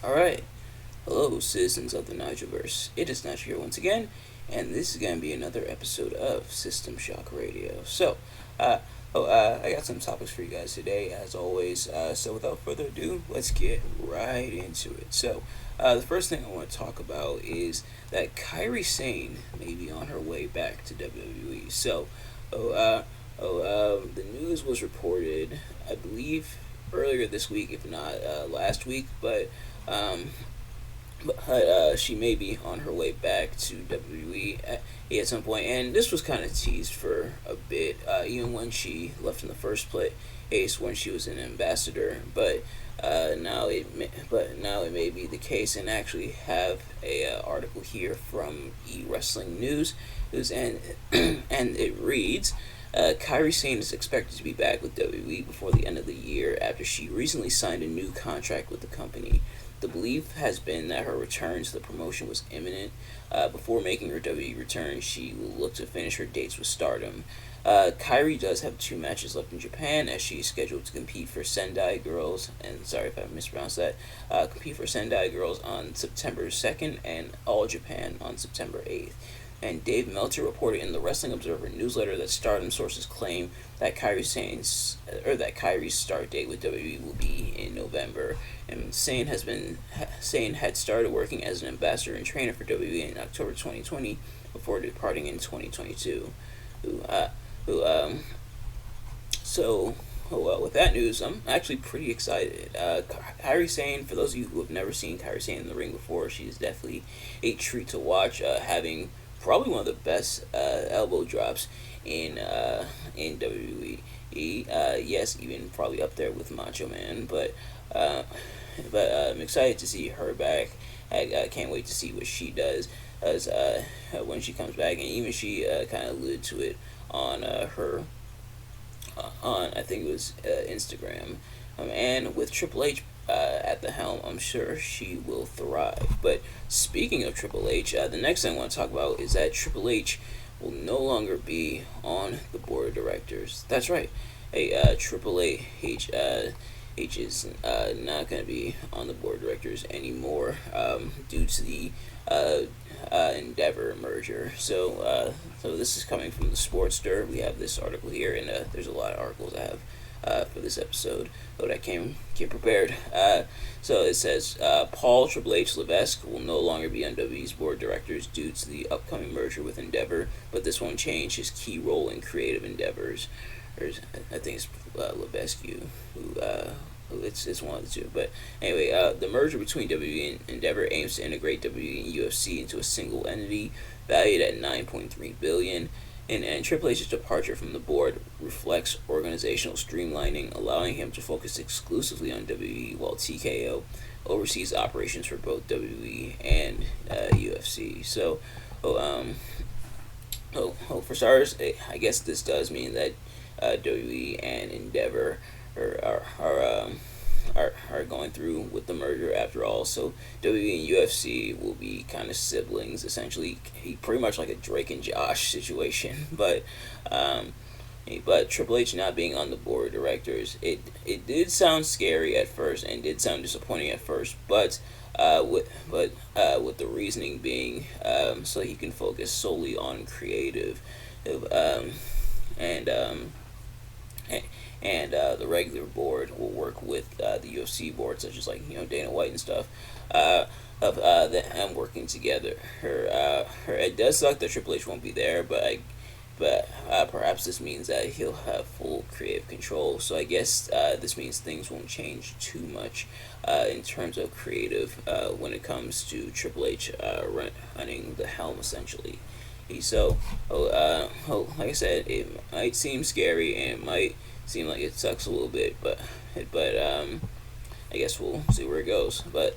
Alright, hello citizens of the Nigelverse. It is Nigel here once again, and this is going to be another episode of System Shock Radio. I got some topics for you guys today, as always. So without further ado, let's get right into it. The first thing I want to talk about is that Kairi Sane may be on her way back to WWE. Oh, uh, the news was reported, I believe, earlier this week, if not last week, um, she may be on her way back to WWE at some point, and this was kind of teased for a bit, even when she left in the first place, when she was an ambassador. Now it may be the case, and actually have a article here from Wrestling News, and and it reads. Kairi Sane is expected to be back with WWE before the end of the year after she recently signed a new contract with the company. The belief has been that her return to the promotion was imminent. Before making her WWE return, she will look to finish her dates with Stardom. Kairi does have 2 matches left in Japan, as she is scheduled to compete for Sendai Girls, and sorry if I mispronounced that, compete for Sendai Girls on September 2nd and All Japan on September 8th. And Dave Meltzer reported in the Wrestling Observer newsletter that Stardom sources claim that Kairi's start date with WWE will be in November. And Sane had started working as an ambassador and trainer for WWE in October 2020 before departing in 2022. Who uh, who so with that news, I'm actually pretty excited. Kairi Sane, for those of you who have never seen Kairi Sane in the ring before, she's definitely a treat to watch. Having probably one of the best elbow drops in WWE. Yes, even probably up there with Macho Man. Uh, I'm excited to see her back. I can't wait to see what she does as when she comes back, and even she kind of alluded to it on her on I think it was Instagram. And with Triple H at the helm, I'm sure she will thrive. But speaking of Triple H, the next thing I want to talk about is that Triple H will no longer be on the board of directors. That's right. Triple H is not going to be on the board of directors anymore due to the Endeavor merger. So this is coming from the Sportster. We have this article here, and there's a lot of articles I have for this episode, but I came prepared. So it says Paul Triple H Levesque will no longer be on WWE's board of directors due to the upcoming merger with Endeavor, but this won't change his key role in creative endeavors. I think it's Levesque who it's one of the two. But anyway, the merger between WWE and Endeavor aims to integrate WWE and UFC into a single entity valued at $9.3 billion. And Triple H's departure from the board reflects organizational streamlining, allowing him to focus exclusively on WWE, while TKO oversees operations for both WWE and UFC. For starters, I guess this does mean that WWE and Endeavor are going through with the merger after all. So WWE and UFC will be kind of siblings, essentially, pretty much like a Drake and Josh situation. But Triple H not being on the board of directors, it did sound scary at first and did sound disappointing at first, but with the reasoning being so he can focus solely on creative, um, and the regular board will work with the UFC board, such as Dana White and stuff, of them working together. It does suck that Triple H won't be there, but perhaps this means that he'll have full creative control. So I guess this means things won't change too much in terms of creative when it comes to Triple H running the helm, essentially. Like I said, it might seem scary and it might seem like it sucks a little bit, but I guess we'll see where it goes. But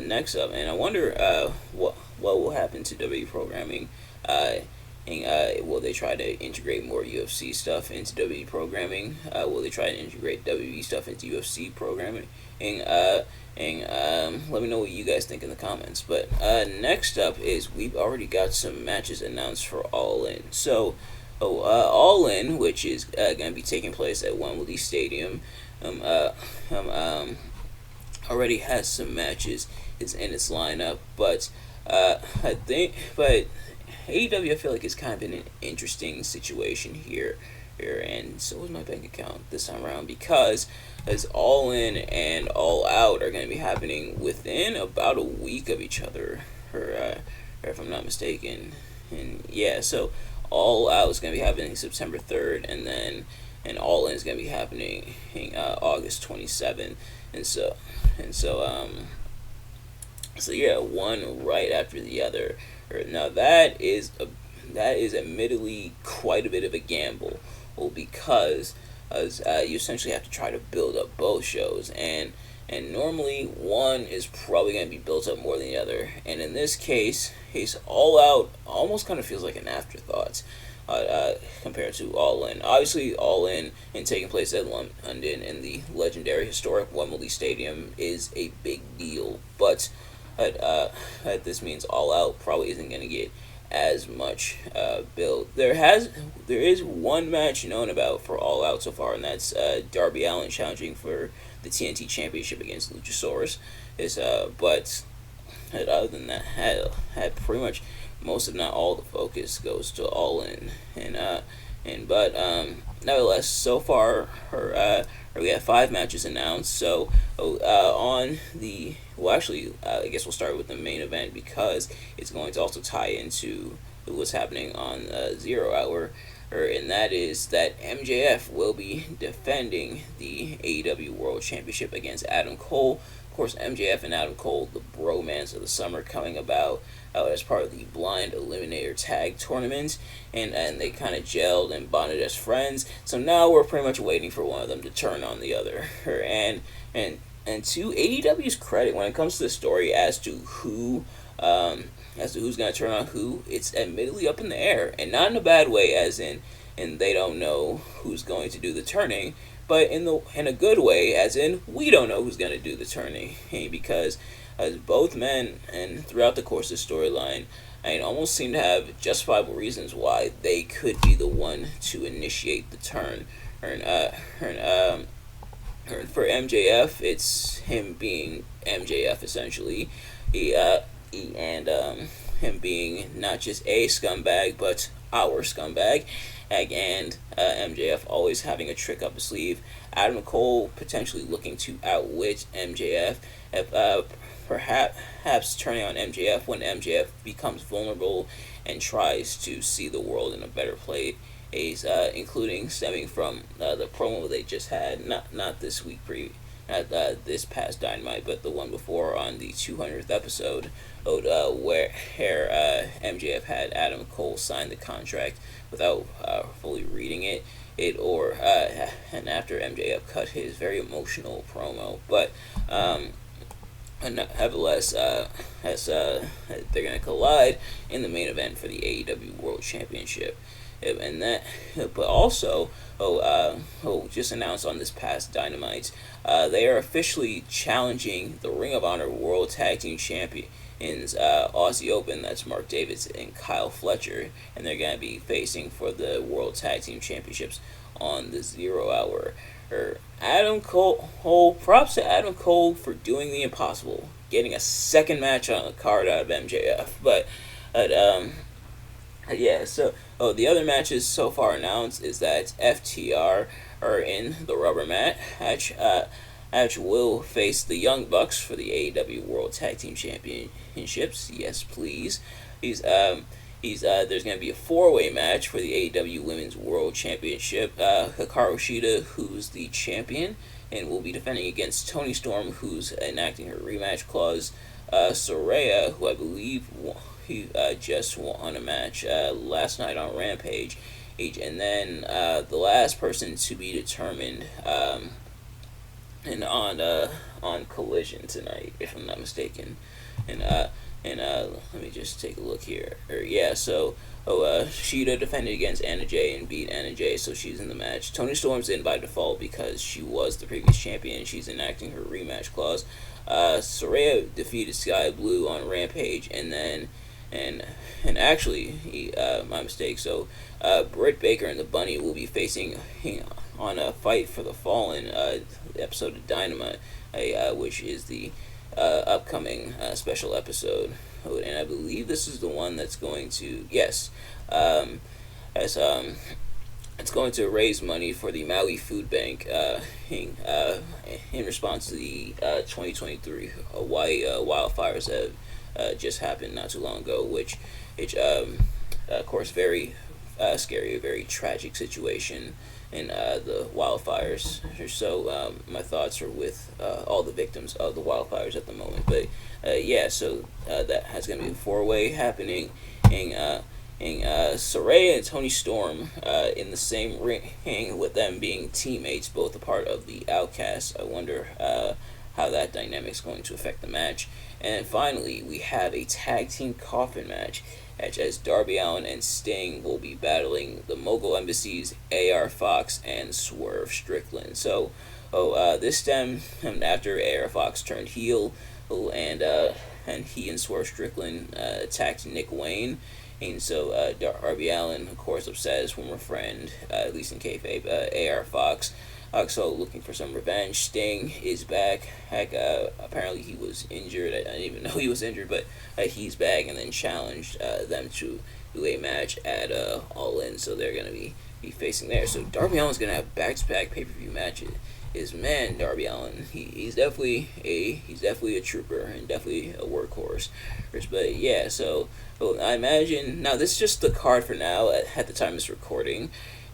next up, and I wonder what will happen to WWE programming. Will they try to integrate more UFC stuff into WWE programming? Will they try to integrate WWE stuff into UFC programming? Let me know what you guys think in the comments. But next up is we've already got some matches announced for All In. All In, which is going to be taking place at Wembley Stadium. already has some matches is in its lineup, but but AEW, I feel like it's kind of in an interesting situation here, and so is my bank account this time around, because as All In and All Out are going to be happening within about a week of each other, or if I'm not mistaken, and yeah, so All Out is going to be happening September 3rd, and All In is going to be happening August 27th, and so and so so yeah, one right after the other. Now that is admittedly quite a bit of a gamble, well, because you essentially have to try to build up both shows, and normally one is probably going to be built up more than the other, and in this case, All Out almost kind of feels like an afterthought. Compared to All In. Obviously, All In and taking place at London in the legendary historic Wembley Stadium is a big deal, but this means All Out probably isn't going to get as much build. There is one match known about for All Out so far, and that's Darby Allin challenging for the TNT Championship against Luchasaurus. But other than that, had pretty much most, if not all, the focus goes to All In, but nevertheless, so far we have 5 matches announced. So on the actually, I guess we'll start with the main event, because it's going to also tie into what's happening on 0 Hour, and that is that MJF will be defending the AEW World Championship against Adam Cole. Of course, MJF and Adam Cole, the bromance of the summer, coming about as part of the Blind Eliminator Tag Tournament, and they kind of gelled and bonded as friends. So now we're pretty much waiting for one of them to turn on the other. And to AEW's credit, when it comes to the story as to who's going to turn on who, it's admittedly up in the air, and not in a bad way, as in they don't know who's going to do the turning, but in a good way, as in we don't know who's going to do the turning, because as both men, and throughout the course of the storyline, almost seem to have justifiable reasons why they could be the one to initiate the turn. For MJF, it's him being MJF essentially, and him being not just a scumbag, but our scumbag, and MJF always having a trick up his sleeve. Adam Cole potentially looking to outwit MJF, perhaps turning on MJF when MJF becomes vulnerable and tries to see the world in a better place, including stemming from the promo they just had, not this week not this past Dynamite, but the one before on the 200th episode, where MJF had Adam Cole sign the contract without fully reading it, and after MJF cut his very emotional promo. But nevertheless, as they're going to collide in the main event for the AEW World Championship. And that, but also, just announced on this past Dynamite, they are officially challenging the Ring of Honor World Tag Team Champions, Aussie Open. That's Mark Davis and Kyle Fletcher, and they're going to be facing for the World Tag Team Championships on the 0 Hour. Adam Cole, props to Adam Cole for doing the impossible, getting a second match on the card out of MJF. But yeah, so the other matches so far announced is that FTR are in the rubber match. Will face the Young Bucks for the AEW World Tag Team Championships. Yes, please. There's going to be a 4-way match for the AEW Women's World Championship. Hikaru Shida, who's the champion, and will be defending against Toni Storm, who's enacting her rematch clause. Saraya, who I believe he just won a match last night on Rampage, and then the last person to be determined and on Collision tonight, if I'm not mistaken. And let me just take a look here. Shida defended against Anna Jay and beat Anna Jay, so she's in the match. Toni Storm's in by default because she was the previous champion and she's enacting her rematch clause. Saraya defeated Sky Blue on Rampage, and actually, my mistake. So, Britt Baker and the Bunny will be facing on a Fight for the Fallen episode of Dynamite, which is the upcoming special episode. And I believe this is the one that's going to, yes, as it's going to raise money for the Maui Food Bank in response to the 2023 Hawaii wildfires that just happened not too long ago, which of course, very scary, a very tragic situation in the wildfires. So my thoughts are with all the victims of the wildfires at the moment. But yeah, so that has going to be a four-way happening. Saraya and Tony Storm in the same ring with them being teammates, both a part of the Outcasts. I wonder how that dynamic is going to affect the match. And finally, we have a tag team coffin match as Darby Allin and Sting will be battling the Mogul Embassy's AR Fox and Swerve Strickland. So, this stemmed after AR Fox turned heel, and he and Swerve Strickland attacked Nick Wayne. And so Darby Allin, of course, upset his former friend, at least in kayfabe, AR Fox. So looking for some revenge. Sting is back. Heck, apparently he was injured. I didn't even know he was injured, but he's back and then challenged them to do a match at All In. So they're going to be facing there. So Darby Allin's going to have back-to-back pay-per-view matches. His man, Darby Allin, he's definitely a trooper and definitely a workhorse. But yeah, so I imagine now this is just the card for now at the time of this recording,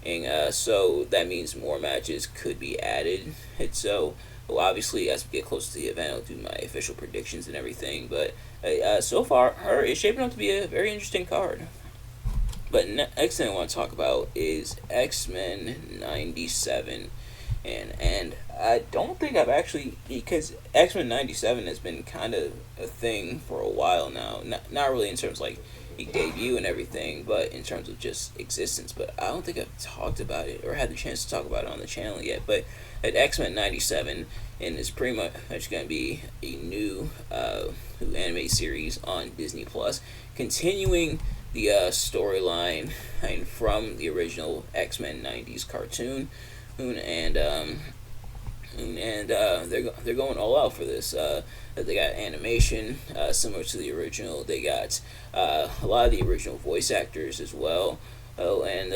and so that means more matches could be added. And so obviously as we get closer to the event, I'll do my official predictions and everything. But so far, it's shaping up to be a very interesting card. But next thing I want to talk about is X-Men 97. And I don't think I've actually, because X-Men 97 has been kind of a thing for a while now. Not really in terms of like the debut and everything, but in terms of just existence. But I don't think I've talked about it or had the chance to talk about it on the channel yet. But at X-Men 97, and it's pretty much going to be a new anime series on Disney Plus, continuing the storyline from the original X-Men 90s cartoon. And they're going all out for this. They got animation similar to the original. They got a lot of the original voice actors as well. And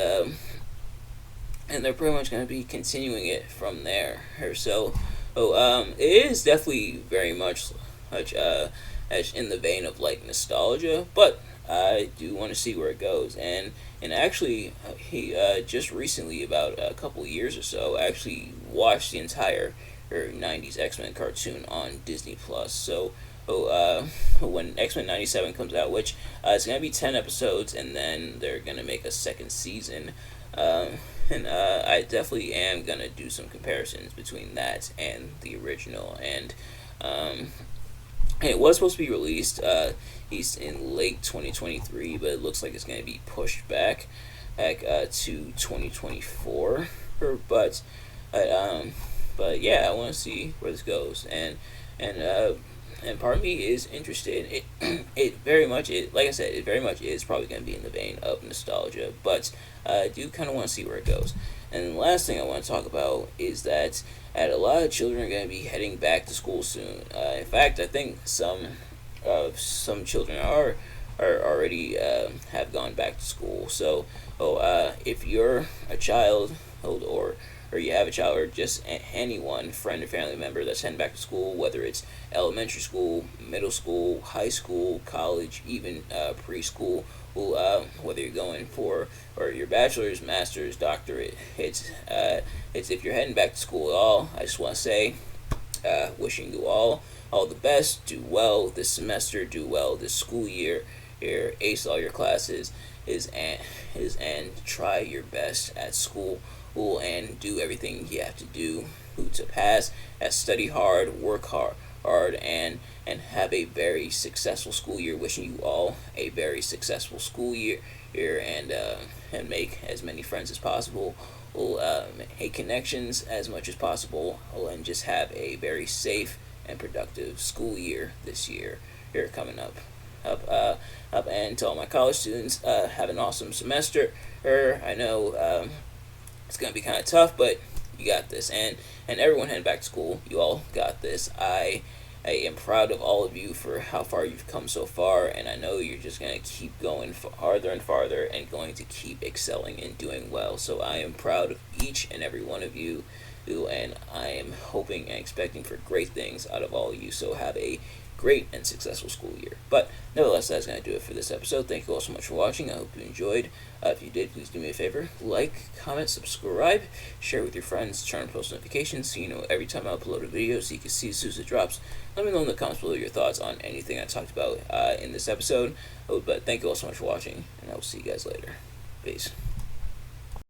they're pretty much going to be continuing it from there. So, it is definitely very much as in the vein of like nostalgia, but I do want to see where it goes. And actually, he just recently, about a couple years or so, actually watched the entire 90s X-Men cartoon on Disney Plus. So when X-Men 97 comes out, which it's going to be 10 episodes, and then they're going to make a second season. And I definitely am going to do some comparisons between that and the original. And it was supposed to be released in late 2023, but it looks like it's going to be pushed back to 2024. But yeah, I want to see where this goes, and part of me is interested. It very much is, like I said, it very much is probably going to be in the vein of nostalgia, but I do kind of want to see where it goes. And the last thing I want to talk about is that a lot of children are going to be heading back to school soon. In fact, I think some children are already have gone back to school. So, if you're a child, or you have a child, or just anyone, friend or family member that's heading back to school, whether it's elementary school, middle school, high school, college, even preschool, whether you're going for or your bachelor's, master's, doctorate, it's if you're heading back to school at all, I just want to say, wishing you all the best. Do well this semester. Do well this school year. Ace all your classes. And try your best at school. And do everything you have to do to pass. Study hard, work hard, and have a very successful school year. Wishing you all a very successful school year, and make as many friends as possible. Make connections as much as possible, and just have a very safe and productive school year this year here coming up. And to all my college students, have an awesome semester. I know it's going to be kind of tough, but You got this. And everyone heading back to school, you all got this. I am proud of all of you for how far you've come so far, and I know you're just going to keep going farther and farther and going to keep excelling and doing well. So I am proud of each and every one of you, and I am hoping and expecting for great things out of all of you. So have a great and successful school year. But nevertheless, that's going to do it for this episode. Thank you all so much for watching. I hope you enjoyed. If you did, please do me a favor. Like, comment, subscribe, share with your friends, turn on post notifications so you know every time I upload a video so you can see as soon as it drops. Let me know in the comments below your thoughts on anything I talked about in this episode. But thank you all so much for watching, and I will see you guys later. Peace.